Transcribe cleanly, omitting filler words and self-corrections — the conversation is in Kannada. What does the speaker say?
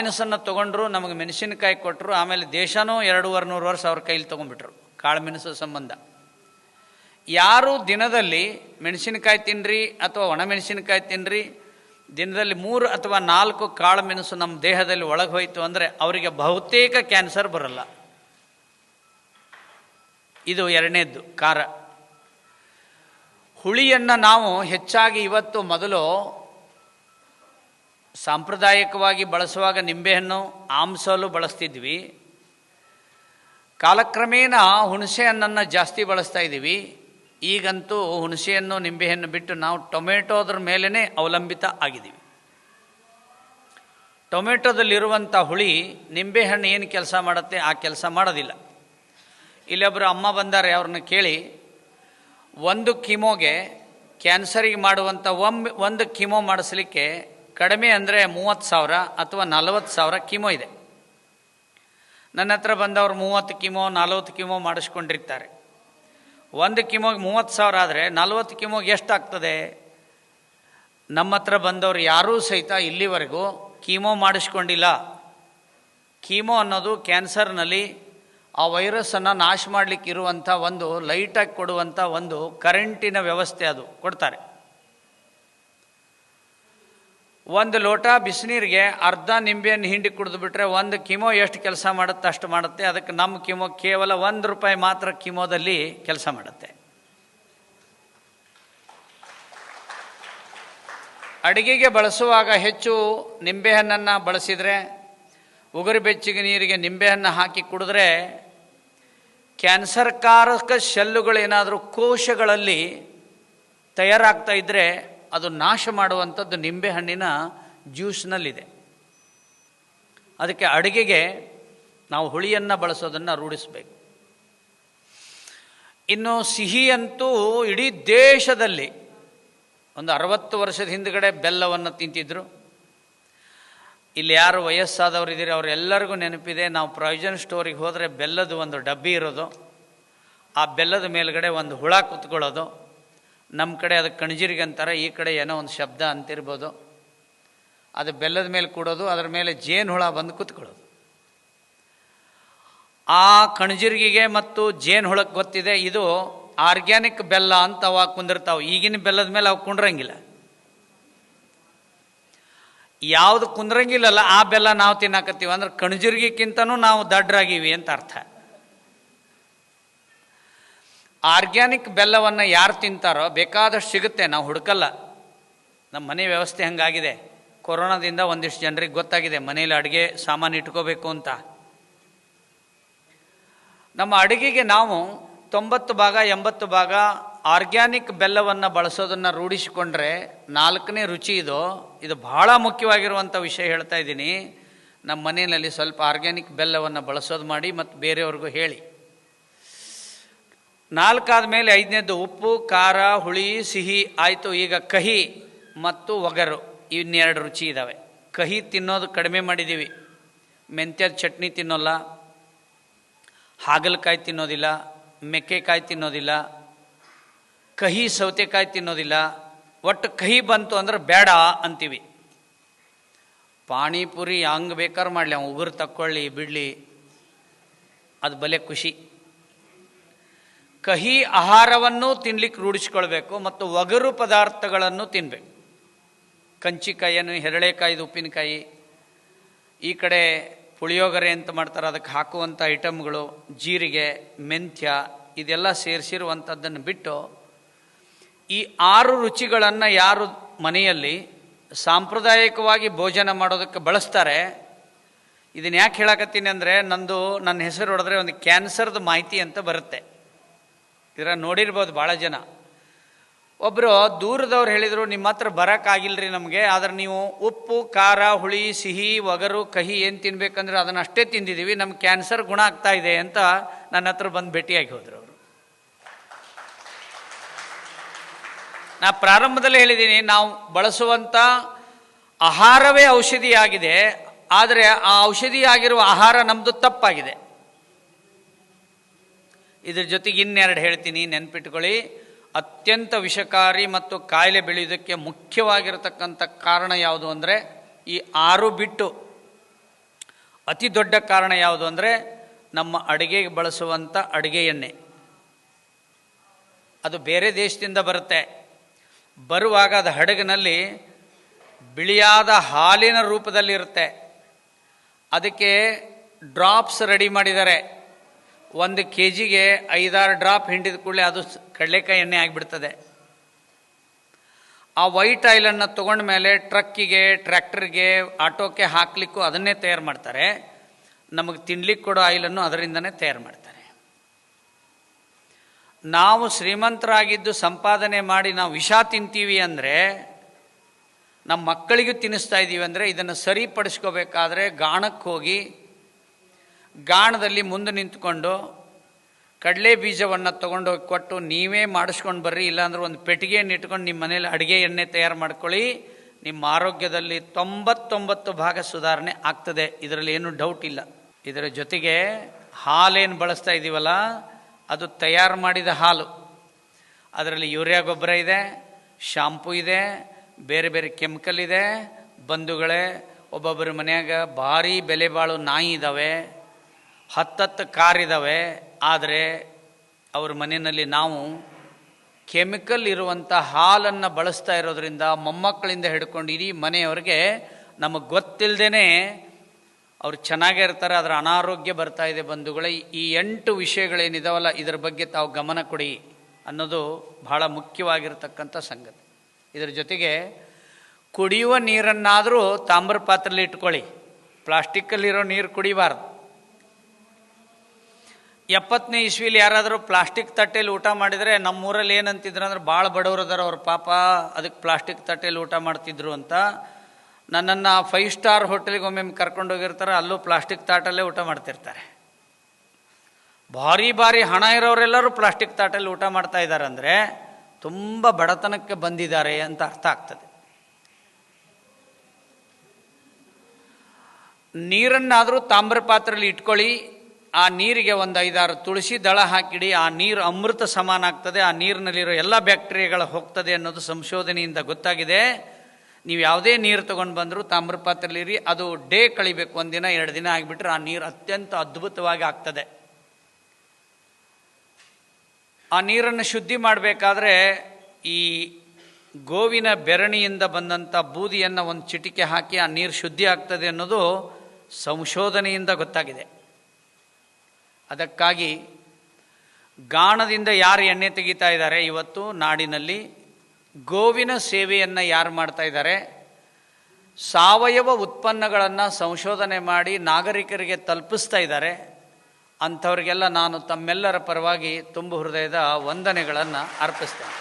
ಮೆಣಸನ್ನು ತೊಗೊಂಡ್ರು, ನಮಗೆ ಮೆಣಸಿನಕಾಯಿ ಕೊಟ್ಟರು, ಆಮೇಲೆ ದೇಶನೂ 200-300 ವರ್ಷ ಅವ್ರ ಕೈಲಿ ತೊಗೊಂಡ್ಬಿಟ್ರು ಕಾಳು ಮೆಣಸು ಸಂಬಂಧ. ಯಾರು ದಿನದಲ್ಲಿ ಮೆಣಸಿನಕಾಯಿ ತಿನ್ನಿರಿ ಅಥವಾ ಒಣಮೆಣಸಿನಕಾಯಿ ತಿನ್ನಿರಿ, ದಿನದಲ್ಲಿ 3 ಅಥವಾ 4 ಕಾಳು ಮೆಣಸು ನಮ್ಮ ದೇಹದಲ್ಲಿ ಒಳಗೆ ಹೋಯಿತು ಅಂದರೆ ಅವರಿಗೆ ಬಹುತೇಕ ಕ್ಯಾನ್ಸರ್ ಬರಲ್ಲ. ಇದು ಎರಡನೇದ್ದು. ಖಾರ. ಹುಳಿಯನ್ನು ನಾವು ಹೆಚ್ಚಾಗಿ ಇವತ್ತು ಮೊದಲು ಸಾಂಪ್ರದಾಯಿಕವಾಗಿ ಬಳಸುವಾಗ ನಿಂಬೆಹಣ್ಣು ಆಮ್ಸಲು ಬಳಸ್ತಿದ್ವಿ. ಕಾಲಕ್ರಮೇಣ ಹುಣಸೆ ಹಣ್ಣನ್ನು ಜಾಸ್ತಿ ಬಳಸ್ತಾ ಇದ್ದೀವಿ. ಈಗಂತೂ ಹುಣಸೆಹಣ್ಣು ನಿಂಬೆಹಣ್ಣು ಬಿಟ್ಟು ನಾವು ಟೊಮೆಟೋದ್ರ ಮೇಲೇ ಅವಲಂಬಿತ ಆಗಿದ್ದೀವಿ. ಟೊಮೆಟೊದಲ್ಲಿರುವಂಥ ಹುಳಿ ನಿಂಬೆಹಣ್ಣು ಏನು ಕೆಲಸ ಮಾಡುತ್ತೆ ಆ ಕೆಲಸ ಮಾಡೋದಿಲ್ಲ. ಇಲ್ಲೊಬ್ಬರು ಅಮ್ಮ ಬಂದಾರೆ, ಅವ್ರನ್ನ ಕೇಳಿ, 1 ಕಿಮೋಗೆ ಕ್ಯಾನ್ಸರಿಗೆ ಮಾಡುವಂಥ ಒಂದು ಕಿಮೋ ಮಾಡಿಸ್ಲಿಕ್ಕೆ ಕಡಿಮೆ ಅಂದರೆ 30,000 ಅಥವಾ 40,000 ಕಿಮೋ ಇದೆ. ನನ್ನ ಹತ್ರ ಬಂದವರು 30 ಕಿಮೋ 40 ಕಿಮೋ ಮಾಡಿಸ್ಕೊಂಡಿರ್ತಾರೆ. 1 ಕಿಮೋಗೆ 30,000 ಆದರೆ 40 ಕಿಮೋಗೆ ಎಷ್ಟಾಗ್ತದೆ? ನಮ್ಮ ಹತ್ರ ಬಂದವರು ಯಾರೂ ಸಹಿತ ಇಲ್ಲಿವರೆಗೂ ಕೀಮೋ ಮಾಡಿಸ್ಕೊಂಡಿಲ್ಲ. ಕೀಮೋ ಅನ್ನೋದು ಕ್ಯಾನ್ಸರ್ನಲ್ಲಿ ಆ ವೈರಸ್ಸನ್ನು ನಾಶ ಮಾಡಲಿಕ್ಕೆ ಇರುವಂಥ ಒಂದು ಲೈಟಾಗಿ ಕೊಡುವಂಥ ಒಂದು ಕರೆಂಟಿನ ವ್ಯವಸ್ಥೆ, ಅದು ಕೊಡ್ತಾರೆ. 1 ಲೋಟ ಬಿಸಿನೀರಿಗೆ ಅರ್ಧ ನಿಂಬೆಯನ್ನು ಹಿಂಡಿ ಕುಡಿದು ಬಿಟ್ರೆ 1 ಕಿಮೋ ಎಷ್ಟು ಕೆಲಸ ಮಾಡುತ್ತೆ ಅಷ್ಟು ಮಾಡುತ್ತೆ. ಅದಕ್ಕೆ ನಮ್ಮ ಕಿಮೋ ಕೇವಲ ₹1 ಮಾತ್ರ ಕಿಮೋದಲ್ಲಿ ಕೆಲಸ ಮಾಡುತ್ತೆ. ಅಡುಗೆಗೆ ಬಳಸುವಾಗ ಹೆಚ್ಚು ನಿಂಬೆಹಣ್ಣನ್ನು ಬಳಸಿದರೆ, ಉಗುರು ಬೆಚ್ಚಗೆ ನೀರಿಗೆ ನಿಂಬೆಹಣ್ಣು ಹಾಕಿ ಕುಡಿದ್ರೆ ಕ್ಯಾನ್ಸರ್ಕಾರಕ ಶೆಲ್ಲುಗಳೇನಾದರೂ ಕೋಶಗಳಲ್ಲಿ ತಯಾರಾಗ್ತಾ ಇದ್ದರೆ ಅದು ನಾಶ ಮಾಡುವಂಥದ್ದು ನಿಂಬೆಹಣ್ಣಿನ ಜ್ಯೂಸ್ನಲ್ಲಿದೆ. ಅದಕ್ಕೆ ಅಡುಗೆಗೆ ನಾವು ಹುಳಿಯನ್ನು ಬಳಸೋದನ್ನು ರೂಢಿಸಬೇಕು. ಇನ್ನು ಸಿಹಿ ಅಂತೂ ಇಡೀ ದೇಶದಲ್ಲಿ ಒಂದು 60 ವರ್ಷದ ಹಿಂದುಗಡೆ ಬೆಲ್ಲವನ್ನು ತಿಂತಿದ್ರು. ಇಲ್ಲಿ ಯಾರು ವಯಸ್ಸಾದವರು ಇದ್ದೀರಿ ಅವರೆಲ್ಲರಿಗೂ ನೆನಪಿದೆ, ನಾವು ಪ್ರಾವಿಷನ್ ಸ್ಟೋರಿಗೆ ಹೋದರೆ ಬೆಲ್ಲದ ಒಂದು ಡಬ್ಬಿ ಇರೋದು, ಆ ಬೆಲ್ಲದ ಮೇಲ್ಗಡೆ ಒಂದು ಹುಳ ಕುತ್ಕೊಳ್ಳೋದು. ನಮ್ಮ ಕಡೆ ಅದು ಕಣಜಿರಿಗೆ ಅಂತಾರೆ, ಈ ಕಡೆ ಏನೋ ಒಂದು ಶಬ್ದ ಅಂತಿರ್ಬೋದು. ಅದು ಬೆಲ್ಲದ ಮೇಲೆ ಕೂಡೋದು, ಅದರ ಮೇಲೆ ಜೇನು ಹುಳ ಬಂದು ಕುತ್ಕೊಳ್ಳೋದು. ಆ ಕಣಜಿರ್ಗಿಗೆ ಮತ್ತು ಜೇನು ಹುಳಕ್ಕೆ ಗೊತ್ತಿದೆ ಇದು ಆರ್ಗ್ಯಾನಿಕ್ ಬೆಲ್ಲ ಅಂತ ಅವಾಗ ಕುಂದಿರ್ತಾವೆ. ಈಗಿನ ಬೆಲ್ಲದ ಮೇಲೆ ಅವು ಕುಂಡ್ರಂಗಿಲ್ಲ. ಯಾವುದು ಕುಂದ್ರಂಗಿಲ್ಲಲ್ಲ ಆ ಬೆಲ್ಲ ನಾವು ತಿನ್ನಾಕತ್ತೀವಿ ಅಂದ್ರೆ ಕಣಜಿರ್ಗಿಕ್ಕಿಂತನೂ ನಾವು ದಡ್ಡರಾಗಿವಿ ಅಂತ ಅರ್ಥ. ಆರ್ಗ್ಯಾನಿಕ್ ಬೆಲ್ಲವನ್ನು ಯಾರು ತಿಂತಾರೋ ಬೇಕಾದಷ್ಟು ಸಿಗುತ್ತೆ, ನಾವು ಹುಡುಕಲ್ಲ. ನಮ್ಮ ಮನೆ ವ್ಯವಸ್ಥೆ ಹಂಗಾಗಿದೆ. ಕೊರೋನಾದಿಂದ ಒಂದಿಷ್ಟು ಜನರಿಗೆ ಗೊತ್ತಾಗಿದೆ ಮನೇಲಿ ಅಡುಗೆ ಸಾಮಾನು ಇಟ್ಕೋಬೇಕು ಅಂತ. ನಮ್ಮ ಅಡುಗೆಗೆ ನಾವು 90 ಭಾಗ 80 ಭಾಗ ಆರ್ಗ್ಯಾನಿಕ್ ಬೆಲ್ಲವನ್ನು ಬಳಸೋದನ್ನು ರೂಢಿಸಿಕೊಂಡ್ರೆ 4ನೇ ರುಚಿ ಇದು ಬಹಳ ಮುಖ್ಯವಾಗಿರುವಂಥ ವಿಷಯ ಹೇಳ್ತಾ ಇದ್ದೀನಿ. ನಮ್ಮ ಮನೆಯಲ್ಲಿ ಸ್ವಲ್ಪ ಆರ್ಗ್ಯಾನಿಕ್ ಬೆಲ್ಲವನ್ನು ಬಳಸೋದು ಮಾಡಿ ಮತ್ತು ಬೇರೆಯವ್ರಿಗೂ ಹೇಳಿ. 4 ಆದಮೇಲೆ 5ನೇದು ಉಪ್ಪು, ಖಾರ, ಹುಳಿ, ಸಿಹಿ ಆಯಿತು. ಈಗ ಕಹಿ ಮತ್ತು ಒಗರು ಇನ್ನೆರಡು ರುಚಿ ಇದ್ದಾವೆ. ಕಹಿ ತಿನ್ನೋದು ಕಡಿಮೆ ಮಾಡಿದ್ದೀವಿ. ಮೆಂತ್ಯದ ಚಟ್ನಿ ತಿನ್ನೋಲ್ಲ, ಹಾಗಲಕಾಯಿ ತಿನ್ನೋದಿಲ್ಲ, ಮೆಕ್ಕೆಕಾಯಿ ತಿನ್ನೋದಿಲ್ಲ, ಕಹಿ ಸೌತೆಕಾಯಿ ತಿನ್ನೋದಿಲ್ಲ. ಒಟ್ಟು ಕಹಿ ಬಂತು ಅಂದ್ರೆ ಬೇಡ ಅಂತೀವಿ. ಪಾನಿಪುರಿ ಹಂಗೆ ಬೇಕಾದ್ರೆ ಮಾಡಲಿ, ಅವ್ನು ಉಗುರು ತಕ್ಕೊಳ್ಳಿ ಬಿಡಲಿ, ಅದು ಬಲೆ ಖುಷಿ. ಕಹಿ ಆಹಾರವನ್ನು ತಿನ್ಲಿಕ್ಕೆ ರೂಢಿಸ್ಕೊಳ್ಬೇಕು ಮತ್ತು ಒಗರು ಪದಾರ್ಥಗಳನ್ನು ತಿನ್ನಬೇಕು. ಕಂಚಿಕಾಯಿಯನ್ನು, ಹೆರಳೆಕಾಯಿದು ಉಪ್ಪಿನಕಾಯಿ, ಈ ಕಡೆ ಪುಳಿಯೋಗರೆ ಅಂತ ಮಾಡ್ತಾರೆ ಅದಕ್ಕೆ ಹಾಕುವಂಥ ಐಟಮ್ಗಳು, ಜೀರಿಗೆ, ಮೆಂತ್ಯ ಇದೆಲ್ಲ ಸೇರಿಸಿರುವಂಥದ್ದನ್ನು ಬಿಟ್ಟು ಈ 6 ರುಚಿಗಳನ್ನು ಯಾರು ಮನೆಯಲ್ಲಿ ಸಾಂಪ್ರದಾಯಿಕವಾಗಿ ಭೋಜನ ಮಾಡೋದಕ್ಕೆ ಬಳಸ್ತಾರೆ. ಇದನ್ನು ಯಾಕೆ ಹೇಳಕತ್ತೀನಿ ಅಂದರೆ ನನ್ನ ಹೆಸರು ಹೊಡೆದ್ರೆ ಒಂದು ಕ್ಯಾನ್ಸರ್ದು ಮಾಹಿತಿ ಅಂತ ಬರುತ್ತೆ. ಇದರ ನೋಡಿರ್ಬೋದು ಭಾಳ ಜನ. ಒಬ್ಬರು ದೂರದವ್ರು ಹೇಳಿದರು, ನಿಮ್ಮ ಹತ್ರ ಬರೋಕ್ಕಾಗಿಲ್ಲರಿ ನಮಗೆ, ಆದರೆ ನೀವು ಉಪ್ಪು, ಖಾರ, ಹುಳಿ, ಸಿಹಿ, ಒಗರು, ಕಹಿ ಏನು ತಿನ್ಬೇಕಂದ್ರೆ ಅದನ್ನು ಅಷ್ಟೇ ತಿಂದಿದ್ದೀವಿ, ನಮ್ಗೆ ಕ್ಯಾನ್ಸರ್ ಗುಣ ಆಗ್ತಾ ಇದೆ ಅಂತ ನನ್ನ ಹತ್ರ ಬಂದು ಭೇಟಿಯಾಗಿ ಹೋದರು ಅವರು. ನಾ ಪ್ರಾರಂಭದಲ್ಲೇ ಹೇಳಿದ್ದೀನಿ, ನಾವು ಬಳಸುವಂಥ ಆಹಾರವೇ ಔಷಧಿಯಾಗಿದೆ, ಆದರೆ ಆ ಔಷಧಿಯಾಗಿರುವ ಆಹಾರ ನಮ್ಮದು ತಪ್ಪಾಗಿದೆ. ಇದ್ರ ಜೊತೆಗೆ ಇನ್ನೆರಡು ಹೇಳ್ತೀನಿ, ನೆನ್ಪಿಟ್ಕೊಳ್ಳಿ. ಅತ್ಯಂತ ವಿಷಕಾರಿ ಮತ್ತು ಕಾಯಿಲೆ ಬೆಳೆಯೋದಕ್ಕೆ ಮುಖ್ಯವಾಗಿರತಕ್ಕಂಥ ಕಾರಣ ಯಾವುದು ಅಂದರೆ ಈ 6 ಬಿಟ್ಟು ಅತಿ ದೊಡ್ಡ ಕಾರಣ ಯಾವುದು ಅಂದರೆ ನಮ್ಮ ಅಡುಗೆಗೆ ಬಳಸುವಂಥ ಅಡುಗೆ ಎಣ್ಣೆ. ಅದು ಬೇರೆ ದೇಶದಿಂದ ಬರುತ್ತೆ. ಬರುವಾಗ ಅದು ಹಡಗಿನಲ್ಲಿ ಬಿಳಿಯಾದ ಹಾಲಿನ ರೂಪದಲ್ಲಿರುತ್ತೆ. ಅದಕ್ಕೆ ಡ್ರಾಪ್ಸ್ ರೆಡಿ ಮಾಡಿದ್ದಾರೆ. 1 kgಗೆ 5-6 ಡ್ರಾಪ್ ಹಿಂಡಿದ ಕೂಡಲೇ ಅದು ಕಡಲೆಕಾಯಿ ಎಣ್ಣೆ ಆಗಿಬಿಡ್ತದೆ. ಆ ವೈಟ್ ಆಯಿಲನ್ನು ತೊಗೊಂಡ ಮೇಲೆ ಟ್ರಕ್ಕಿಗೆ, ಟ್ರ್ಯಾಕ್ಟರ್ಗೆ, ಆಟೋಕ್ಕೆ ಹಾಕಲಿಕ್ಕೂ ಅದನ್ನೇ ತಯಾರು ಮಾಡ್ತಾರೆ. ನಮಗೆ ತಿನ್ಲಿಕ್ಕೆ ಕೊಡೋ ಆಯಿಲನ್ನು ಅದರಿಂದನೇ ತಯಾರು ಮಾಡ್ತಾರೆ. ನಾವು ಶ್ರೀಮಂತರಾಗಿದ್ದು ಸಂಪಾದನೆ ಮಾಡಿ ನಾವು ವಿಷ ತಿಂತೀವಿ ಅಂದರೆ, ನಮ್ಮ ಮಕ್ಕಳಿಗೂ ತಿನ್ನಿಸ್ತಾ ಇದ್ದೀವಿ ಅಂದರೆ, ಇದನ್ನು ಸರಿಪಡಿಸ್ಕೋಬೇಕಾದ್ರೆ ಗಾಣಕ್ಕೆ ಹೋಗಿ ಗಾಣದಲ್ಲಿ ಮುಂದೆ ನಿಂತ್ಕೊಂಡು ಕಡಲೆ ಬೀಜವನ್ನು ತೊಗೊಂಡೋಗಿ ಕೊಟ್ಟು ನೀವೇ ಮಾಡಿಸ್ಕೊಂಡು ಬರ್ರಿ, ಇಲ್ಲಾಂದ್ರೆ ಒಂದು ಪೆಟ್ಟಿಗೆಯನ್ನು ಇಟ್ಕೊಂಡು ನಿಮ್ಮ ಮನೇಲಿ ಅಡುಗೆ ಎಣ್ಣೆ ತಯಾರು ಮಾಡ್ಕೊಳ್ಳಿ. ನಿಮ್ಮ ಆರೋಗ್ಯದಲ್ಲಿ 99 ಭಾಗ ಸುಧಾರಣೆ ಆಗ್ತದೆ. ಇದರಲ್ಲಿ ಏನೂ ಡೌಟ್ ಇಲ್ಲ. ಇದರ ಜೊತೆಗೆ ಹಾಲೇನು ಬಳಸ್ತಾ ಇದ್ದೀವಲ್ಲ, ಅದು ತಯಾರು ಮಾಡಿದ ಹಾಲು. ಅದರಲ್ಲಿ ಯೂರಿಯಾ ಗೊಬ್ಬರ ಇದೆ, ಶಾಂಪೂ ಇದೆ, ಬೇರೆ ಬೇರೆ ಕೆಮಿಕಲ್ ಇದೆ. ಬಂಧುಗಳೇ, ಒಬ್ಬೊಬ್ಬರ ಮನೆಯಾಗ ಭಾರಿ ಬೆಲೆ ಬಾಳು ನಾಯಿ ಇದ್ದಾವೆ, 10 ಕಾರಿದ್ದಾವೆ. ಆದರೆ ಅವ್ರ ಮನೆಯಲ್ಲಿ ನಾವು ಕೆಮಿಕಲ್ ಇರುವಂಥ ಹಾಲನ್ನು ಬಳಸ್ತಾ ಇರೋದ್ರಿಂದ ಮೊಮ್ಮಕ್ಕಳಿಂದ ಹಿಡ್ಕೊಂಡು ಇಡೀ ಮನೆಯವ್ರಿಗೆ ನಮಗೆ ಗೊತ್ತಿಲ್ಲದೇ ಅವ್ರು ಚೆನ್ನಾಗೇ ಇರ್ತಾರೆ, ಅದರ ಅನಾರೋಗ್ಯ ಬರ್ತಾ ಇದೆ. ಬಂಧುಗಳೇ, ಈ 8 ವಿಷಯಗಳೇನಿದಾವಲ್ಲ, ಇದರ ಬಗ್ಗೆ ತಾವು ಗಮನ ಕೊಡಿ ಅನ್ನೋದು ಬಹಳ ಮುಖ್ಯವಾಗಿರ್ತಕ್ಕಂಥ ಸಂಗತಿ. ಇದರ ಜೊತೆಗೆ ಕುಡಿಯುವ ನೀರನ್ನಾದರೂ ತಾಮ್ರ ಪಾತ್ರೆಯಲ್ಲಿ ಇಟ್ಕೊಳ್ಳಿ. ಪ್ಲಾಸ್ಟಿಕ್ಕಲ್ಲಿರೋ ನೀರು ಕುಡಿಬಾರ್ದು. 70ನೇ ಇಸ್ವಿಲಿ ಯಾರಾದರೂ ಪ್ಲಾಸ್ಟಿಕ್ ತಟ್ಟೆಯಲ್ಲಿ ಊಟ ಮಾಡಿದರೆ, ನಮ್ಮೂರಲ್ಲಿ ಏನಂತಿದ್ರು ಅಂದ್ರೆ, ಭಾಳ ಬಡವರು ಅದಾರ ಅವ್ರ ಪಾಪ, ಅದಕ್ಕೆ ಪ್ಲಾಸ್ಟಿಕ್ ತಟ್ಟೆಯಲ್ಲಿ ಊಟ ಮಾಡ್ತಿದ್ರು ಅಂತ. ನನ್ನನ್ನು 5 ಸ್ಟಾರ್ ಹೋಟೆಲ್ಗೆ ಒಮ್ಮೆ ಕರ್ಕೊಂಡೋಗಿರ್ತಾರೆ, ಅಲ್ಲೂ ಪ್ಲಾಸ್ಟಿಕ್ ತಾಟಲ್ಲೇ ಊಟ ಮಾಡ್ತಿರ್ತಾರೆ. ಭಾರಿ ಭಾರಿ ಹಣ ಇರೋರೆಲ್ಲರೂ ಪ್ಲಾಸ್ಟಿಕ್ ತಾಟಲ್ಲಿ ಊಟ ಮಾಡ್ತಾ ಇದ್ದಾರೆ ಅಂದರೆ ತುಂಬ ಬಡತನಕ್ಕೆ ಬಂದಿದ್ದಾರೆ ಅಂತ ಅರ್ಥ ಆಗ್ತದೆ. ನೀರನ್ನಾದರೂ ತಾಮ್ರ ಪಾತ್ರೆಯಲ್ಲಿ ಇಟ್ಕೊಳ್ಳಿ. ಆ ನೀರಿಗೆ ಒಂದು 5-6 ತುಳಸಿ ದಳ ಹಾಕಿಡಿ. ಆ ನೀರು ಅಮೃತ ಸಮಾನ ಆಗ್ತದೆ. ಆ ನೀರಿನಲ್ಲಿರೋ ಎಲ್ಲ ಬ್ಯಾಕ್ಟೀರಿಯಾಗಳು ಹೋಗ್ತದೆ ಅನ್ನೋದು ಸಂಶೋಧನೆಯಿಂದ ಗೊತ್ತಾಗಿದೆ. ನೀವು ಯಾವುದೇ ನೀರು ತೊಗೊಂಡು ಬಂದರೂ ತಾಮ್ರ ಪಾತ್ರೆಯಲ್ಲಿರಿ. ಅದು ಡೇ ಕಳಿಬೇಕು, 1 ದಿನ 2 ದಿನ ಆಗಿಬಿಟ್ರೆ ಆ ನೀರು ಅತ್ಯಂತ ಅದ್ಭುತವಾಗಿ ಆಗ್ತದೆ. ಆ ನೀರನ್ನು ಶುದ್ಧಿ ಮಾಡಬೇಕಾದ್ರೆ ಈ ಗೋವಿನ ಬೆರಣಿಯಿಂದ ಬಂದಂಥ ಬೂದಿಯನ್ನು ಒಂದು ಚಿಟಿಕೆ ಹಾಕಿ ಆ ನೀರು ಶುದ್ಧಿ ಆಗ್ತದೆ ಅನ್ನೋದು ಸಂಶೋಧನೆಯಿಂದ ಗೊತ್ತಾಗಿದೆ. ಅದಕ್ಕಾಗಿ ಗಾಣದಿಂದ ಯಾರು ಎಣ್ಣೆ ತೆಗಿತಾ ಇದ್ದಾರೆ, ಇವತ್ತು ನಾಡಿನಲ್ಲಿ ಗೋವಿನ ಸೇವೆಯನ್ನು ಯಾರು ಮಾಡ್ತಾ ಇದ್ದಾರೆ, ಸಾವಯವ ಉತ್ಪನ್ನಗಳನ್ನು ಸಂಶೋಧನೆ ಮಾಡಿ ನಾಗರಿಕರಿಗೆ ತಲುಪಿಸ್ತಾ ಇದ್ದಾರೆ, ಅಂಥವ್ರಿಗೆಲ್ಲ ನಾನು ತಮ್ಮೆಲ್ಲರ ಪರವಾಗಿ ತುಂಬು ಹೃದಯದ ವಂದನೆಗಳನ್ನು ಅರ್ಪಿಸ್ತೇನೆ.